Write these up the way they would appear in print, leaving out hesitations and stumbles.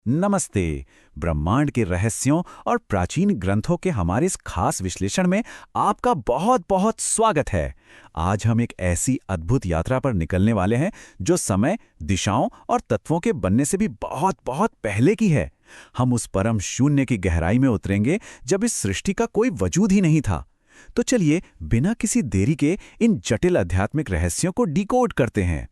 नमस्ते। ब्रह्मांड के रहस्यों और प्राचीन ग्रंथों के हमारे इस खास विश्लेषण में आपका बहुत बहुत स्वागत है। आज हम एक ऐसी अद्भुत यात्रा पर निकलने वाले हैं जो समय, दिशाओं और तत्वों के बनने से भी बहुत बहुत पहले की है। हम उस परम शून्य की गहराई में उतरेंगे जब इस सृष्टि का कोई वजूद ही नहीं था। तो चलिए बिना किसी देरी के इन जटिल आध्यात्मिक रहस्यों को डिकोड करते हैं।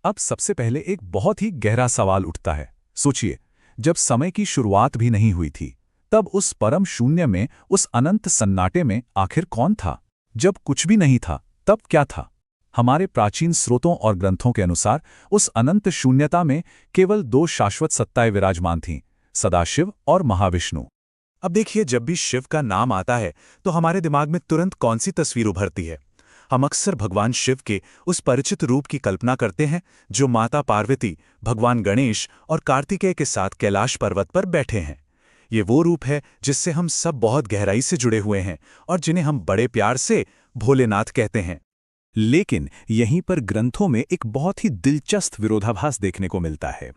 अब सबसे पहले एक बहुत ही गहरा सवाल उठता है। सोचिए, जब समय की शुरुआत भी नहीं हुई थी, तब उस परम शून्य में, उस अनंत सन्नाटे में आखिर कौन था? जब कुछ भी नहीं था, तब क्या था? हमारे प्राचीन स्रोतों और ग्रंथों के अनुसार उस अनंत शून्यता में केवल दो शाश्वत सत्ताएं विराजमान थीं, सदाशिव और महाविष्णु। अब देखिए, जब भी शिव का नाम आता है तो हमारे दिमाग में तुरंत कौन सी तस्वीर उभरती है? हम अक्सर भगवान शिव के उस परिचित रूप की कल्पना करते हैं जो माता पार्वती, भगवान गणेश और कार्तिकेय के साथ कैलाश पर्वत पर बैठे हैं। ये वो रूप है जिससे हम सब बहुत गहराई से जुड़े हुए हैं और जिन्हें हम बड़े प्यार से भोलेनाथ कहते हैं। लेकिन यहीं पर ग्रंथों में एक बहुत ही दिलचस्प विरोधाभास देखने को मिलता है।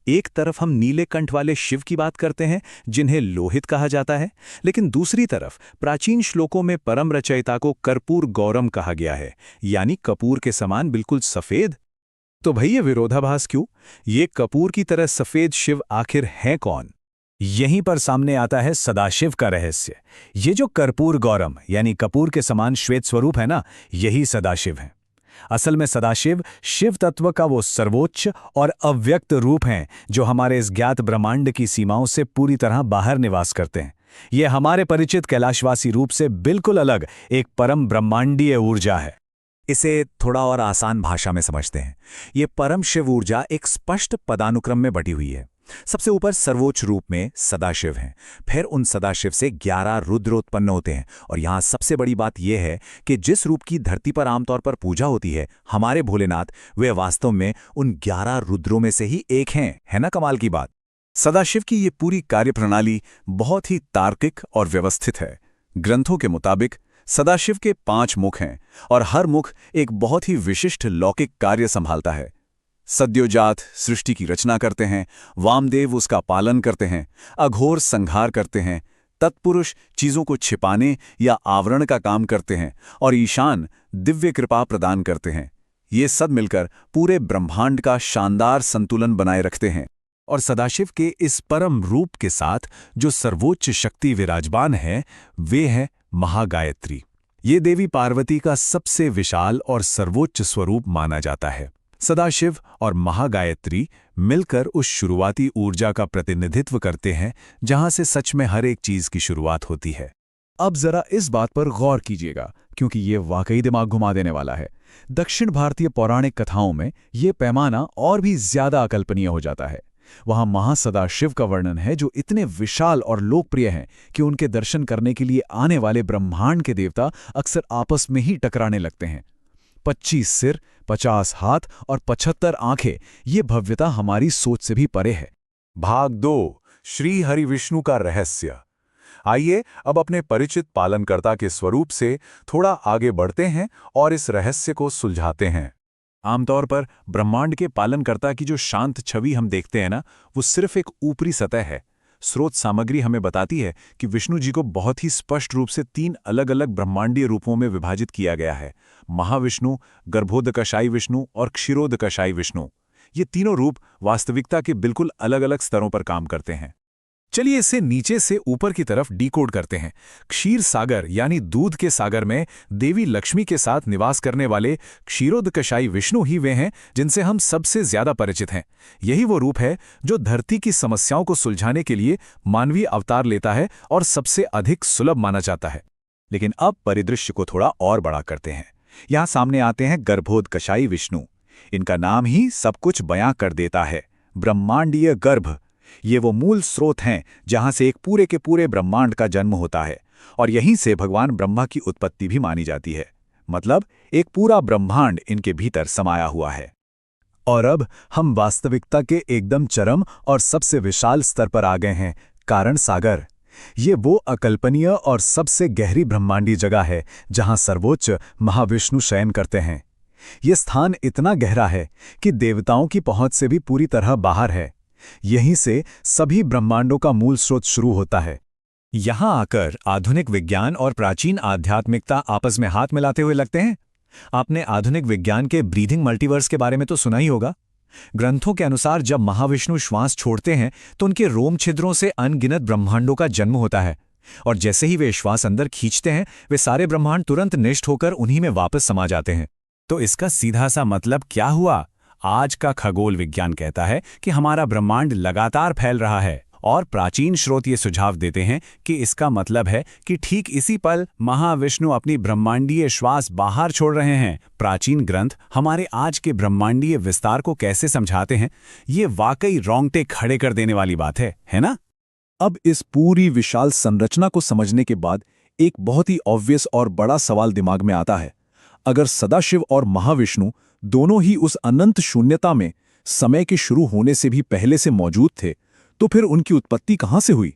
एक तरफ हम नीले कंठ वाले शिव की बात करते हैं जिन्हें लोहित कहा जाता है, लेकिन दूसरी तरफ प्राचीन श्लोकों में परम रचयिता को कर्पूर गौरम कहा गया है, यानी कपूर के समान बिल्कुल सफेद। तो भई ये विरोधाभास क्यों? ये कपूर की तरह सफेद शिव आखिर हैं कौन? यहीं पर सामने आता है सदाशिव का रहस्य। ये जो कर्पूर गौरम यानी कपूर के समान श्वेत स्वरूप है ना, यही सदाशिव हैं। असल में सदाशिव शिव तत्व का वो सर्वोच्च और अव्यक्त रूप हैं जो हमारे इस ज्ञात ब्रह्मांड की सीमाओं से पूरी तरह बाहर निवास करते हैं। ये हमारे परिचित कैलाशवासी रूप से बिल्कुल अलग एक परम ब्रह्मांडीय ऊर्जा है। इसे थोड़ा और आसान भाषा में समझते हैं। ये परम शिव ऊर्जा एक स्पष्ट पदानुक्रम में बटी हुई है। सबसे ऊपर सर्वोच्च रूप में सदाशिव हैं, फिर उन सदाशिव से 11 रुद्र उत्पन्न होते हैं। और यहाँ सबसे बड़ी बात यह है कि जिस रूप की धरती पर आमतौर पर पूजा होती है, हमारे भोलेनाथ, वे वास्तव में उन 11 रुद्रों में से ही एक हैं। है ना कमाल की बात? सदाशिव की ये पूरी कार्यप्रणाली बहुत ही तार्किक और व्यवस्थित है। ग्रंथों के मुताबिक सदाशिव के 5 मुख हैं और हर मुख एक बहुत ही विशिष्ट लौकिक कार्य संभालता है। सद्योजात सृष्टि की रचना करते हैं, वामदेव उसका पालन करते हैं, अघोर संहार करते हैं, तत्पुरुष चीजों को छिपाने या आवरण का काम करते हैं और ईशान दिव्य कृपा प्रदान करते हैं। ये सब मिलकर पूरे ब्रह्मांड का शानदार संतुलन बनाए रखते हैं। और सदाशिव के इस परम रूप के साथ जो सर्वोच्च शक्ति विराजमान है, वे है महागायत्री। ये देवी पार्वती का सबसे विशाल और सर्वोच्च स्वरूप माना जाता है। सदाशिव और महागायत्री मिलकर उस शुरुआती ऊर्जा का प्रतिनिधित्व करते हैं जहां से सच में हर एक चीज की शुरुआत होती है। अब जरा इस बात पर गौर कीजिएगा, क्योंकि ये वाकई दिमाग घुमा देने वाला है। दक्षिण भारतीय पौराणिक कथाओं में ये पैमाना और भी ज्यादा अकल्पनीय हो जाता है। वहां महासदाशिव का वर्णन है जो इतने विशाल और लोकप्रिय हैं कि उनके दर्शन करने के लिए आने वाले ब्रह्मांड के देवता अक्सर आपस में ही टकराने लगते हैं। 25 सिर, 50 हाथ और 75 आंखें, ये भव्यता हमारी सोच से भी परे है। भाग 2, श्री हरि विष्णु का रहस्य। आइए अब अपने परिचित पालनकर्ता के स्वरूप से थोड़ा आगे बढ़ते हैं और इस रहस्य को सुलझाते हैं। आमतौर पर ब्रह्मांड के पालनकर्ता की जो शांत छवि हम देखते हैं ना, वो सिर्फ एक ऊपरी सतह है। स्रोत सामग्री हमें बताती है कि विष्णु जी को बहुत ही स्पष्ट रूप से 3 अलग अलग ब्रह्मांडीय रूपों में विभाजित किया गया है। महाविष्णु, गर्भोदकशायी विष्णु और क्षीरोदकशायी विष्णु। ये तीनों रूप वास्तविकता के बिल्कुल अलग अलग स्तरों पर काम करते हैं। चलिए इसे नीचे से ऊपर की तरफ डिकोड करते हैं। क्षीर सागर यानी दूध के सागर में देवी लक्ष्मी के साथ निवास करने वाले क्षीरोदकशायी विष्णु ही वे हैं जिनसे हम सबसे ज्यादा परिचित हैं। यही वो रूप है जो धरती की समस्याओं को सुलझाने के लिए मानवीय अवतार लेता है और सबसे अधिक सुलभ माना जाता है। लेकिन अब परिदृश्य को थोड़ा और बड़ा करते हैं। यहां सामने आते हैं गर्भोदकशायी विष्णु। इनका नाम ही सब कुछ बयां कर देता है, ब्रह्मांडीय गर्भ। ये वो मूल स्रोत हैं जहां से एक पूरे के पूरे ब्रह्मांड का जन्म होता है और यहीं से भगवान ब्रह्मा की उत्पत्ति भी मानी जाती है। मतलब एक पूरा ब्रह्मांड इनके भीतर समाया हुआ है। और अब हम वास्तविकता के एकदम चरम और सबसे विशाल स्तर पर आ गए हैं, कारण सागर। ये वो अकल्पनीय और सबसे गहरी ब्रह्मांडी जगह है जहां सर्वोच्च महाविष्णु शयन करते हैं। ये स्थान इतना गहरा है कि देवताओं की पहुंच से भी पूरी तरह बाहर है। यहीं से सभी ब्रह्मांडों का मूल स्रोत शुरू होता है। यहाँ आकर आधुनिक विज्ञान और प्राचीन आध्यात्मिकता आपस में हाथ मिलाते हुए लगते हैं। आपने आधुनिक विज्ञान के ब्रीथिंग मल्टीवर्स के बारे में तो सुना ही होगा। ग्रंथों के अनुसार जब महाविष्णु श्वास छोड़ते हैं तो उनके रोम छिद्रों से अनगिनत ब्रह्मांडों का जन्म होता है, और जैसे ही वे श्वास अंदर खींचते हैं वे सारे ब्रह्मांड तुरंत नष्ट होकर उन्हीं में वापस समा जाते हैं। तो इसका सीधा सा मतलब क्या हुआ? आज का खगोल विज्ञान कहता है कि हमारा ब्रह्मांड लगातार फैल रहा है, और प्राचीन स्रोत ये सुझाव देते हैं कि इसका मतलब है कि ठीक इसी पल महाविष्णु अपनी ब्रह्मांडीय श्वास बाहर छोड़ रहे हैं। प्राचीन ग्रंथ हमारे आज के ब्रह्मांडीय विस्तार को कैसे समझाते हैं, ये वाकई रोंगटे खड़े कर देने वाली बात है ना? अब इस पूरी विशाल संरचना को समझने के बाद एक बहुत ही ऑब्वियस और बड़ा सवाल दिमाग में आता है। अगर सदाशिव और महाविष्णु दोनों ही उस अनंत शून्यता में समय के शुरू होने से भी पहले से मौजूद थे, तो फिर उनकी उत्पत्ति कहां से हुई?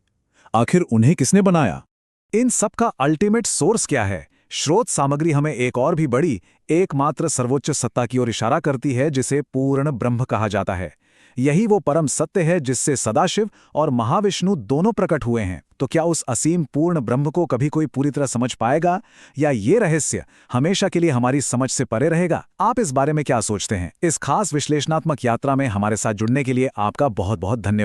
आखिर उन्हें किसने बनाया? इन सब का अल्टीमेट सोर्स क्या है? स्रोत सामग्री हमें एक और भी बड़ी, एकमात्र सर्वोच्च सत्ता की ओर इशारा करती है, जिसे पूर्ण ब्रह्म कहा जाता है। यही वो परम सत्य है जिससे सदाशिव और महाविष्णु दोनों प्रकट हुए हैं। तो क्या उस असीम पूर्ण ब्रह्म को कभी कोई पूरी तरह समझ पाएगा, या ये रहस्य हमेशा के लिए हमारी समझ से परे रहेगा? आप इस बारे में क्या सोचते हैं? इस खास विश्लेषणात्मक यात्रा में हमारे साथ जुड़ने के लिए आपका बहुत बहुत धन्यवाद।